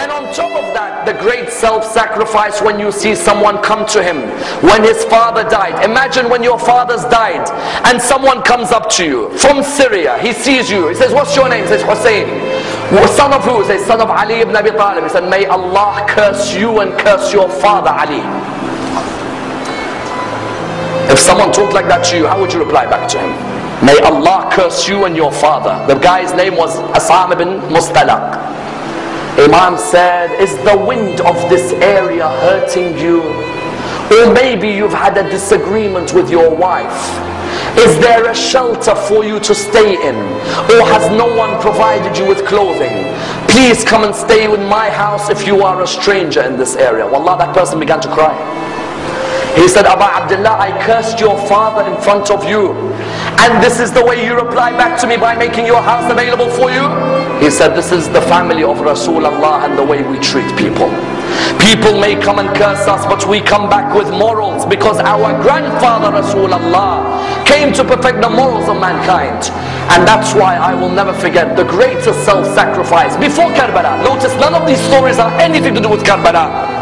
And on top of that, the great self-sacrifice when you see someone come to him when his father died. Imagine when your father's died and someone comes up to you from Syria. He sees you. He says, what's your name? He says, Hussein. Son of who? He says, son of Ali ibn Abi Talib. He said, may Allah curse you and curse your father Ali. If someone talked like that to you, how would you reply back to him? May Allah curse you and your father. The guy's name was Asam ibn Mustalaq. Imam said, is the wind of this area hurting you? Or maybe you've had a disagreement with your wife. Is there a shelter for you to stay in? Or has no one provided you with clothing? Please come and stay in my house if you are a stranger in this area. Wallah, that person began to cry. He said, Aba Abdullah, I cursed your father in front of you. And this is the way you reply back to me by making your house available for you? He said, this is the family of Rasulullah and the way we treat people. People may come and curse us, but we come back with morals because our grandfather Rasulullah came to perfect the morals of mankind. And that's why I will never forget the greatest self-sacrifice before Karbala. Notice none of these stories have anything to do with Karbala.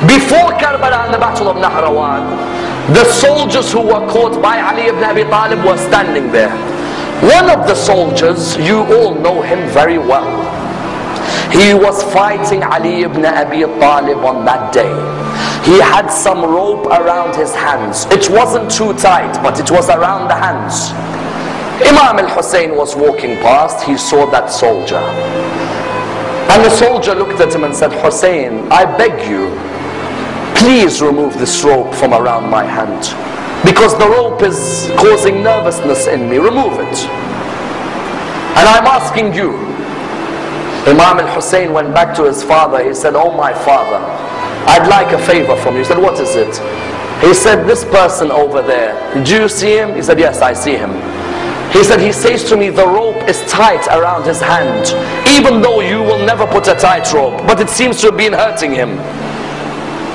Before Karbala and the battle of Nahrawan, the soldiers who were caught by Ali ibn Abi Talib were standing there. One of the soldiers, you all know him very well. He was fighting Ali ibn Abi Talib on that day. He had some rope around his hands. It wasn't too tight, but it was around the hands. Imam al-Hussein was walking past. He saw that soldier. And the soldier looked at him and said, Hussein, I beg you, please remove this rope from around my hand, because the rope is causing nervousness in me. Remove it. And I'm asking you. Imam al-Hussein went back to his father. He said, oh my father, I'd like a favor from you. He said, what is it? He said, this person over there, do you see him? He said, yes, I see him. He said, he says to me, the rope is tight around his hand, even though you will never put a tight rope, but it seems to have been hurting him.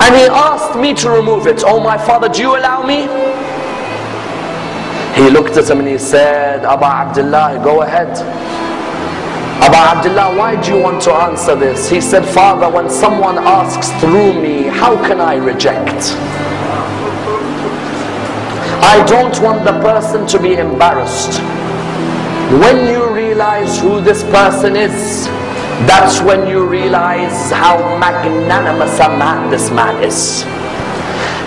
And he asked me to remove it. Oh my father, do you allow me? He looked at him and he said, Aba Abdullah, go ahead. Aba Abdullah, why do you want to answer this? He said, Father, when someone asks through me, how can I reject? I don't want the person to be embarrassed. When you realize who this person is, that's when you realize how magnanimous a man this man is.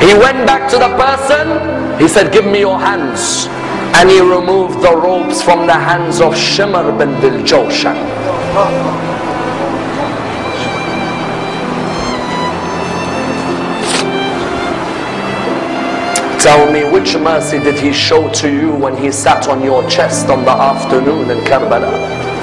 He went back to the person. He said, give me your hands. And he removed the ropes from the hands of Shimr bin Dil-Jawshan. Tell me, which mercy did he show to you when he sat on your chest on the afternoon in Karbala?